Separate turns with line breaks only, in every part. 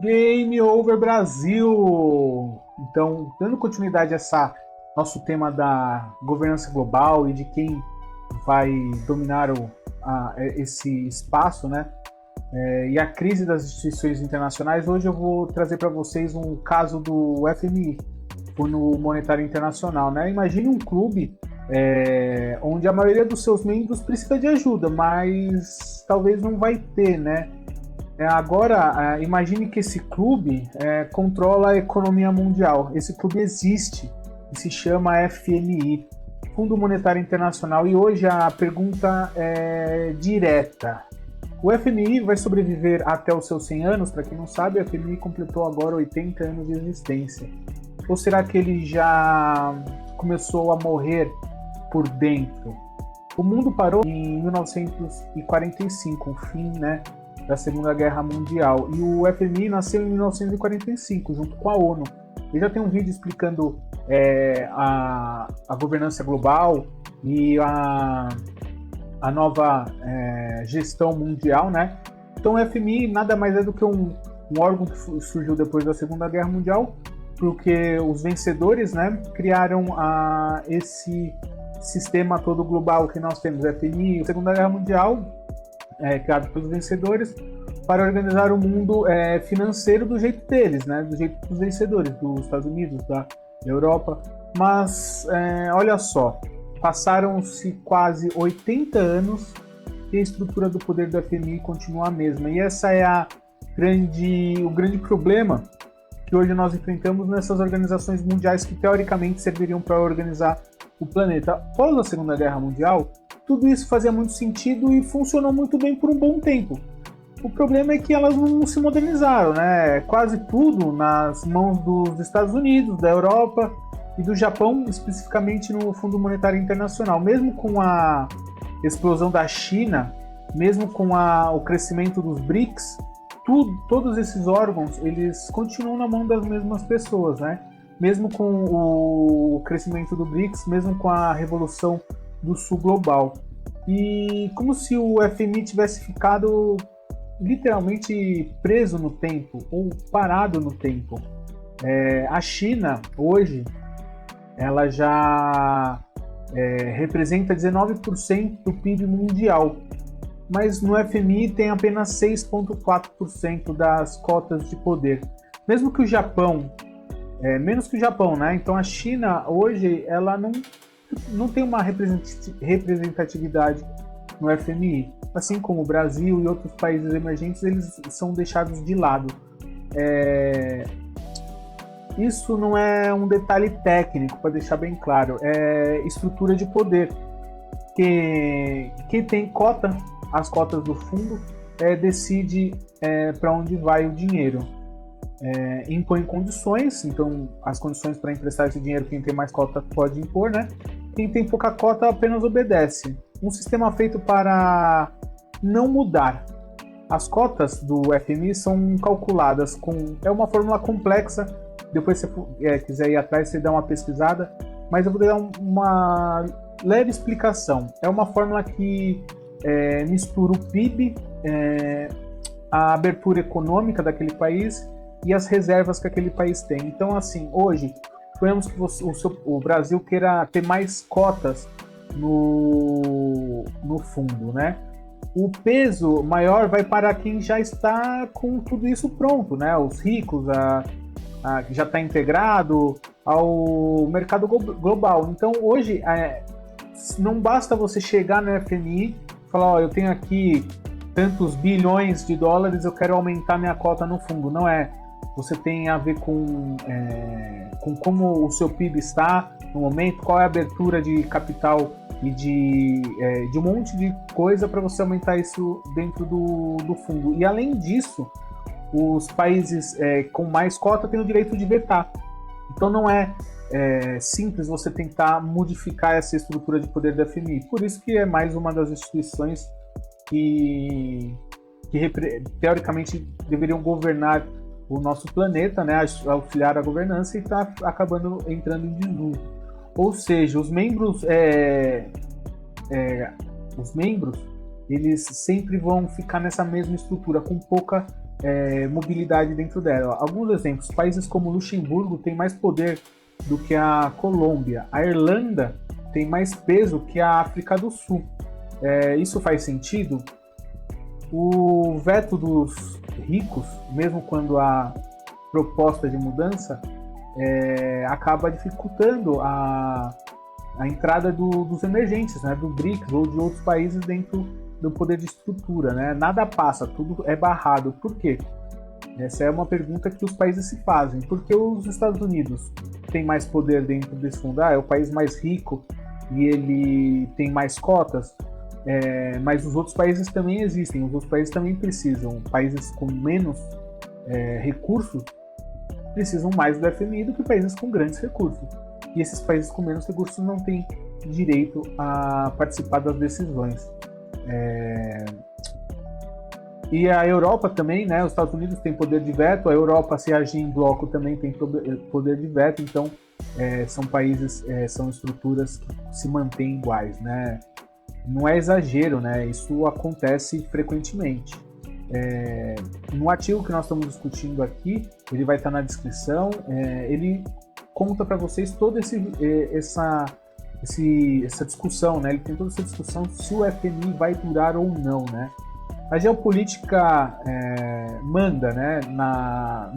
Game Over Brasil! Então, dando continuidade a essa nosso tema da governança global e de quem vai dominar esse espaço, né? E a crise das instituições internacionais, hoje eu vou trazer para vocês um caso do FMI, Fundo Monetário Internacional, né? Imagine um clube onde a maioria dos seus membros precisa de ajuda, mas talvez não vai ter, né? Agora, imagine que esse clube controla a economia mundial. Esse clube existe e se chama FMI, Fundo Monetário Internacional. E hoje a pergunta é direta. O FMI vai sobreviver até os seus 100 anos? Para quem não sabe, o FMI completou agora 80 anos de existência. Ou será que ele já começou a morrer por dentro? O mundo parou em 1945, o fim, né, da Segunda Guerra Mundial. E o FMI nasceu em 1945, junto com a ONU. Eu já tenho um vídeo explicando a governança global e a nova gestão mundial, né? Então o FMI nada mais é do que um órgão que surgiu depois da Segunda Guerra Mundial, porque os vencedores, né, criaram esse sistema todo global que nós temos, FMI. A Segunda Guerra Mundial, criado pelos vencedores, para organizar o mundo financeiro do jeito deles, né? Do jeito dos vencedores, dos Estados Unidos, da Europa. Mas, olha só, passaram-se quase 80 anos e a estrutura do poder do FMI continua a mesma. E essa é o grande problema que hoje nós enfrentamos nessas organizações mundiais que teoricamente serviriam para organizar o planeta. Após a Segunda Guerra Mundial, tudo isso fazia muito sentido e funcionou muito bem por um bom tempo. O problema é que elas não se modernizaram, né? Quase tudo nas mãos dos Estados Unidos, da Europa e do Japão, especificamente no Fundo Monetário Internacional. Mesmo com a explosão da China, mesmo com o crescimento dos BRICS, todos esses órgãos eles continuam na mão das mesmas pessoas, né? Mesmo com o crescimento do BRICS, mesmo com a revolução do Sul global. E como se o FMI tivesse ficado literalmente preso no tempo ou parado no tempo. A China hoje ela já representa 19% do PIB mundial, mas no FMI tem apenas 6,4% das cotas de poder. Mesmo que o Japão, menos que o Japão, né? Então a China hoje ela não tem uma representatividade no FMI, assim como o Brasil e outros países emergentes, eles são deixados de lado. Isso não é um detalhe técnico, para deixar bem claro, é estrutura de poder. Quem tem cota, as cotas do fundo, decide para onde vai o dinheiro. Impõe condições, então as condições para emprestar esse dinheiro, quem tem mais cota pode impor, né? Quem tem pouca cota apenas obedece. Um sistema feito para não mudar. As cotas do FMI são calculadas é uma fórmula complexa. Depois, se você quiser ir atrás, você dá uma pesquisada, mas eu vou dar uma leve explicação. É uma fórmula que mistura o PIB, a abertura econômica daquele país e as reservas que aquele país tem. Então, assim, hoje, suponhamos que o Brasil queira ter mais cotas no fundo, né? O peso maior vai para quem já está com tudo isso pronto, né? Os ricos, que já está integrado ao mercado global. Então, hoje, não basta você chegar no FMI e falar, eu tenho aqui tantos bilhões de dólares, eu quero aumentar minha cota no fundo. Não é. Você tem a ver com como o seu PIB está no momento, qual é a abertura de capital e de um monte de coisa para você aumentar isso dentro do fundo. E além disso, os países com mais cota têm o direito de vetar. Então não é simples você tentar modificar essa estrutura de poder da FMI. Por isso que é mais uma das instituições que teoricamente deveriam governar o nosso planeta, né, auxiliar a governança, e está acabando entrando em desuso. Ou seja, os membros eles sempre vão ficar nessa mesma estrutura, com pouca mobilidade dentro dela. Alguns exemplos: países como Luxemburgo têm mais poder do que a Colômbia. A Irlanda tem mais peso que a África do Sul. Isso faz sentido? O veto dos ricos, mesmo quando há proposta de mudança, acaba dificultando a entrada dos emergentes, né, do BRICS ou de outros países dentro do poder de estrutura, né? Nada passa, tudo é barrado. Por quê? Essa é uma pergunta que os países se fazem. Por que os Estados Unidos têm mais poder dentro desse fundo? É o país mais rico e ele tem mais cotas, mas os outros países também existem, os outros países também precisam. Países com menos recursos precisam mais do FMI do que países com grandes recursos. E esses países com menos recursos não têm direito a participar das decisões. E a Europa também, né? Os Estados Unidos têm poder de veto, a Europa, se agir em bloco, também tem poder de veto. Então, são países, são estruturas que se mantêm iguais, né? Não é exagero, né? Isso acontece frequentemente. No artigo que nós estamos discutindo aqui, ele vai estar na descrição, ele conta para vocês toda essa discussão, né? Ele tem toda essa discussão se o FMI vai durar ou não, né? A geopolítica manda, né, na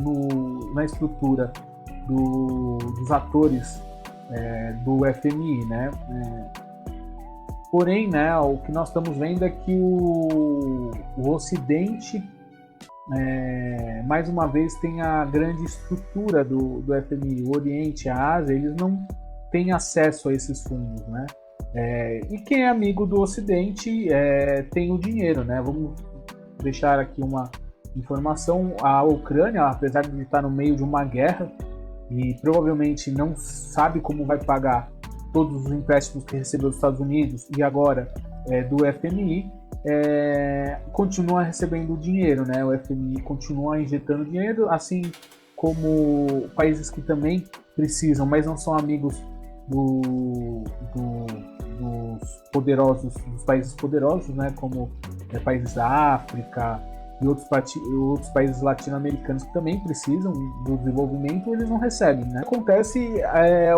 estrutura dos atores do FMI, né? Porém, né, o que nós estamos vendo é que o Ocidente, mais uma vez, tem a grande estrutura do FMI. O Oriente, a Ásia, eles não têm acesso a esses fundos, né? E quem é amigo do Ocidente tem o dinheiro, né? Vamos deixar aqui uma informação: a Ucrânia, apesar de estar no meio de uma guerra e provavelmente não sabe como vai pagar todos os empréstimos que recebeu dos Estados Unidos e agora do FMI, continua recebendo dinheiro, né? O FMI continua injetando dinheiro, assim como países que também precisam, mas não são amigos dos poderosos, dos países poderosos, né? Como países da África e outros países latino-americanos que também precisam do desenvolvimento, eles não recebem, né? Acontece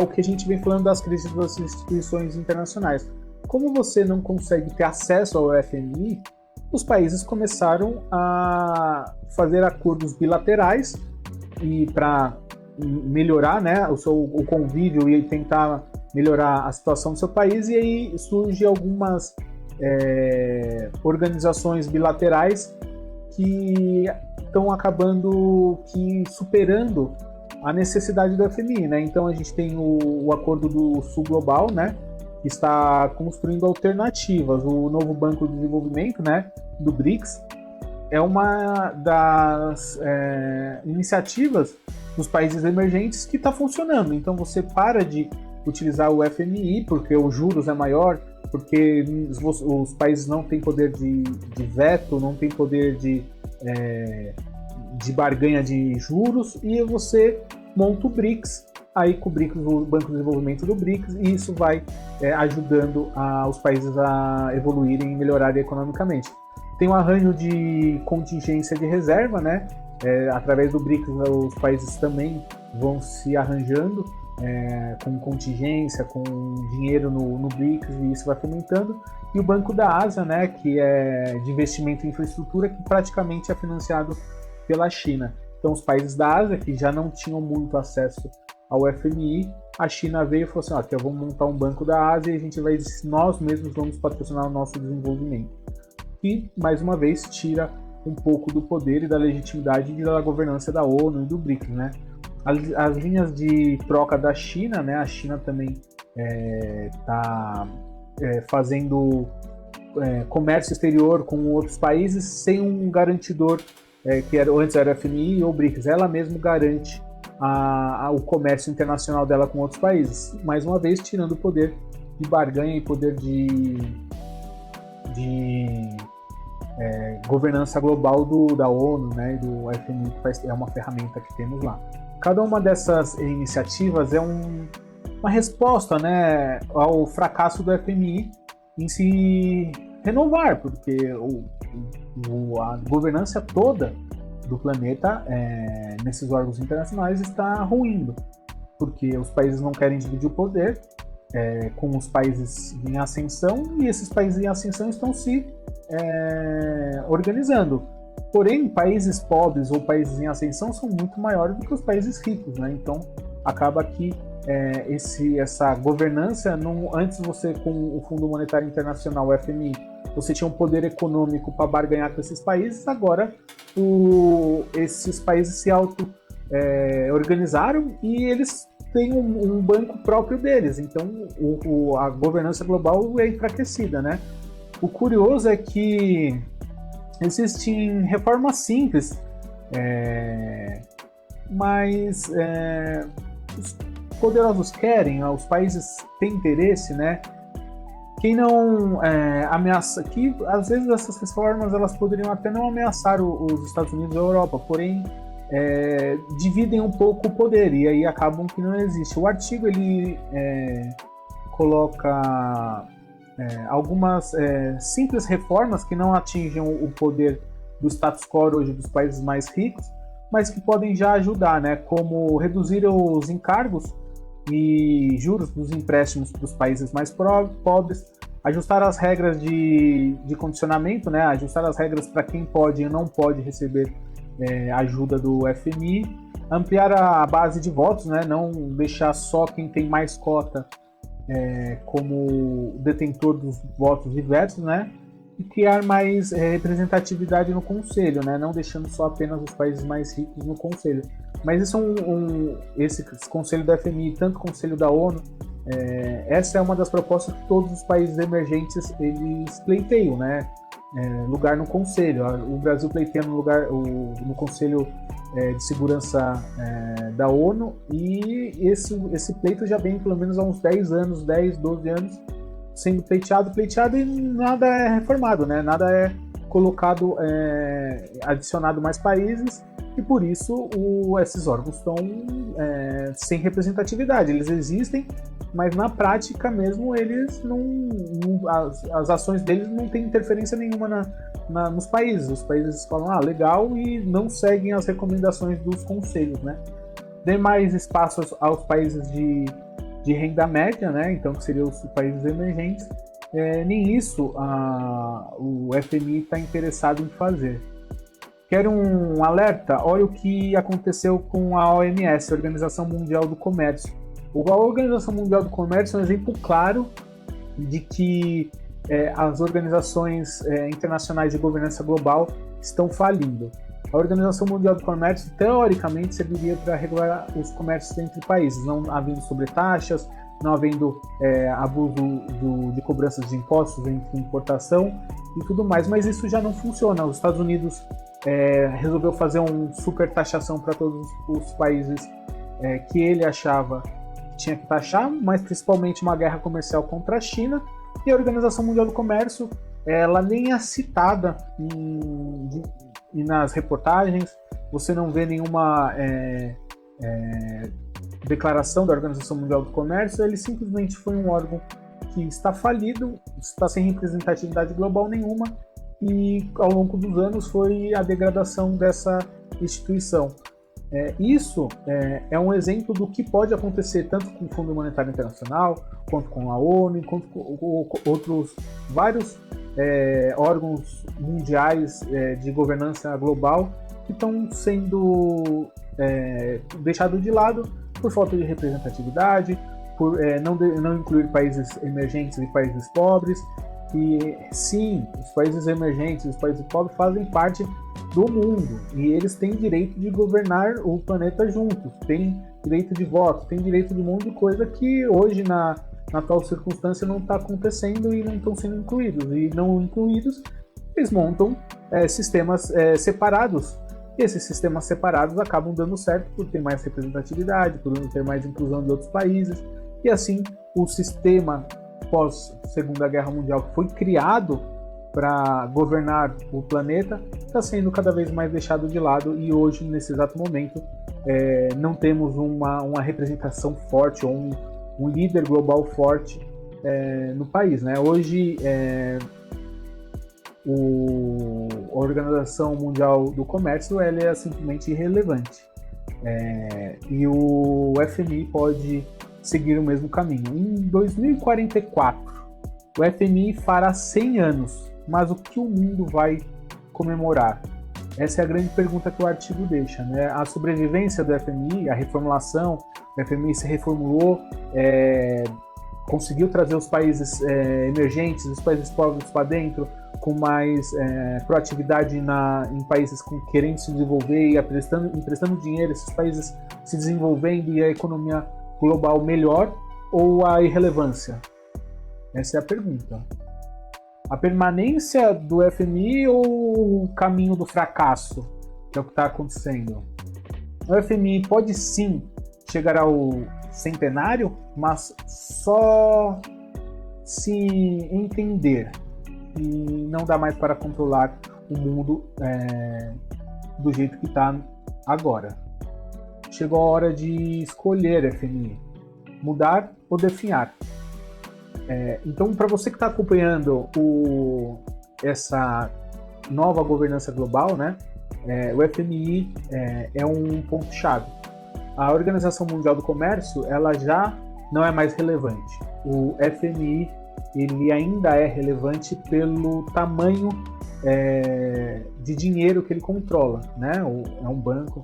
o que a gente vem falando das crises das instituições internacionais. Como você não consegue ter acesso ao FMI, os países começaram a fazer acordos bilaterais e para melhorar, né, o convívio e tentar melhorar a situação do seu país, e aí surgem algumas organizações bilaterais que estão acabando superando a necessidade do FMI, né? Então a gente tem o acordo do Sul Global, né, que está construindo alternativas. O novo Banco de Desenvolvimento, né, do BRICS, é uma das iniciativas dos países emergentes que está funcionando. Então você para de utilizar o FMI porque os juros é maior, porque os países não têm poder de veto, não têm poder de barganha de juros, e você monta o BRICS, aí com o BRICS, o Banco de Desenvolvimento do BRICS, e isso vai ajudando os países a evoluírem e melhorarem economicamente. Tem um arranjo de contingência de reserva, né? Através do BRICS, os países também vão se arranjando com contingência, com dinheiro no BRICS, e isso vai fomentando. E o Banco da Ásia, né, que é de investimento em infraestrutura, que praticamente é financiado pela China. Então, os países da Ásia, que já não tinham muito acesso ao FMI, a China veio e falou assim: aqui, vamos montar um Banco da Ásia e nós mesmos vamos patrocinar o nosso desenvolvimento. E, mais uma vez, tira um pouco do poder e da legitimidade da governança da ONU e do BRICS, né? As linhas de troca da China, né? A China também está fazendo comércio exterior com outros países sem um garantidor, que antes era o FMI ou o BRICS. Ela mesma garante o comércio internacional dela com outros países, mais uma vez tirando o poder de barganha e poder de governança global da ONU, né, e do FMI, que é uma ferramenta que temos lá. Cada uma dessas iniciativas é uma resposta, né, ao fracasso do FMI em se renovar, porque a governança toda do planeta nesses órgãos internacionais está ruindo, porque os países não querem dividir o poder com os países em ascensão, e esses países em ascensão estão se organizando. Porém, países pobres ou países em ascensão são muito maiores do que os países ricos, né? Então, acaba que essa governança, antes você, com o Fundo Monetário Internacional, o FMI, você tinha um poder econômico para barganhar com esses países. Agora, esses países se auto-organizaram e eles têm um banco próprio deles. Então, a governança global é enfraquecida, né? O curioso é que existem reformas simples, mas os poderosos querem, os países têm interesse, né? Quem não ameaça, que às vezes essas reformas elas poderiam até não ameaçar os Estados Unidos ou a Europa, porém dividem um pouco o poder e aí acabam que não existe. O artigo ele coloca algumas simples reformas que não atingem o poder do status quo hoje dos países mais ricos, mas que podem já ajudar, né? Como reduzir os encargos e juros dos empréstimos para os países mais pobres, ajustar as regras de condicionamento, né? Ajustar as regras para quem pode e não pode receber ajuda do FMI, ampliar a base de votos, né? Não deixar só quem tem mais cota como detentor dos votos diversos, né? E criar mais representatividade no Conselho, né? Não deixando só apenas os países mais ricos no Conselho. Mas isso esse Conselho da FMI, tanto o Conselho da ONU, essa é uma das propostas que todos os países emergentes eles pleiteiam, né? Lugar no Conselho. O Brasil pleiteia no Conselho de Segurança da ONU, e esse pleito já vem pelo menos há uns 10 anos, 10, 12 anos, sendo pleiteado e nada é reformado, né? Nada é colocado, adicionado mais países, e por isso esses órgãos estão sem representatividade. Eles existem, mas na prática mesmo eles as ações deles não têm interferência nenhuma nos países. Os países falam, legal, e não seguem as recomendações dos conselhos, né? Dê mais espaço aos países de renda média, né? Então, que seriam os países emergentes. Nem isso o FMI está interessado em fazer. Quer um alerta? Olha o que aconteceu com a OMS, a Organização Mundial do Comércio. A Organização Mundial do Comércio é um exemplo claro de que as organizações internacionais de governança global estão falindo. A Organização Mundial do Comércio, teoricamente, serviria para regular os comércios entre países, não havendo sobretaxas, não havendo abuso de cobranças de impostos entre importação e tudo mais, mas isso já não funciona. Os Estados Unidos resolveu fazer uma super taxação para todos os países que ele achava que tinha que taxar, mas principalmente uma guerra comercial contra a China, e a Organização Mundial do Comércio ela nem é citada nas reportagens. Você não vê nenhuma declaração da Organização Mundial do Comércio. Ele simplesmente foi um órgão que está falido, está sem representatividade global nenhuma, e ao longo dos anos foi a degradação dessa instituição. Isso é um exemplo do que pode acontecer tanto com o Fundo Monetário Internacional, quanto com a ONU, quanto com outros vários órgãos mundiais de governança global que estão sendo deixados de lado por falta de representatividade, por não incluir países emergentes e países pobres. E sim, os países emergentes e os países pobres fazem parte do mundo, e eles têm direito de governar o planeta juntos, têm direito de voto, têm direito de um monte de coisa que hoje na tal circunstância não está acontecendo e não estão sendo incluídos. E não incluídos, eles montam sistemas separados, e esses sistemas separados acabam dando certo por ter mais representatividade, por ter mais inclusão de outros países, e assim o sistema pós-Segunda Guerra Mundial, que foi criado para governar o planeta, está sendo cada vez mais deixado de lado, e hoje, nesse exato momento, não temos uma representação forte ou um líder global forte no país, né? Hoje, a Organização Mundial do Comércio ela é simplesmente irrelevante. E o FMI pode seguir o mesmo caminho. Em 2044, o FMI fará 100 anos, mas o que o mundo vai comemorar? Essa é a grande pergunta que o artigo deixa, né? A sobrevivência do FMI, a reformulação, o FMI se reformulou, conseguiu trazer os países emergentes, os países pobres para dentro, com mais proatividade em países querendo se desenvolver e emprestando dinheiro, esses países se desenvolvendo e a economia global melhor, ou a irrelevância? Essa é a pergunta. A permanência do FMI ou o caminho do fracasso, que é o que está acontecendo? O FMI pode sim chegar ao centenário, mas só se entender e não dá mais para controlar o mundo do jeito que está agora. Chegou a hora de escolher, FMI, mudar ou definhar. Então, para você que está acompanhando essa nova governança global, né, o FMI é um ponto-chave. A Organização Mundial do Comércio ela já não é mais relevante. O FMI ele ainda é relevante pelo tamanho de dinheiro que ele controla, né? É um banco,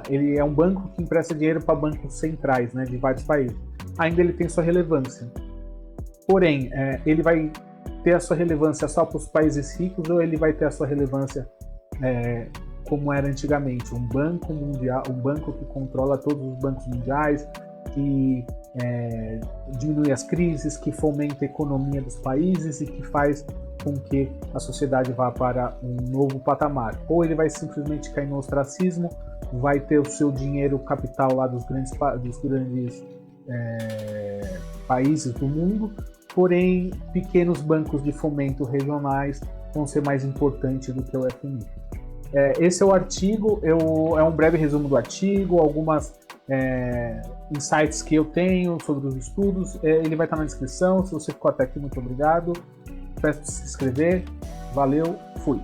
ele é um banco que empresta dinheiro para bancos centrais, né, de vários países. Ainda ele tem sua relevância. Porém, ele vai ter a sua relevância só para os países ricos ou ele vai ter a sua relevância como era antigamente, um banco mundial, um banco que controla todos os bancos mundiais, que diminui as crises, que fomenta a economia dos países e que faz com que a sociedade vá para um novo patamar. Ou ele vai simplesmente cair no ostracismo, vai ter o seu dinheiro capital lá dos grandes países do mundo, porém pequenos bancos de fomento regionais vão ser mais importantes do que o FMI. Esse é o artigo, é um breve resumo do artigo, algumas insights que eu tenho sobre os estudos, ele vai estar na descrição. Se você ficou até aqui, muito obrigado. Peço para se inscrever. Valeu, fui!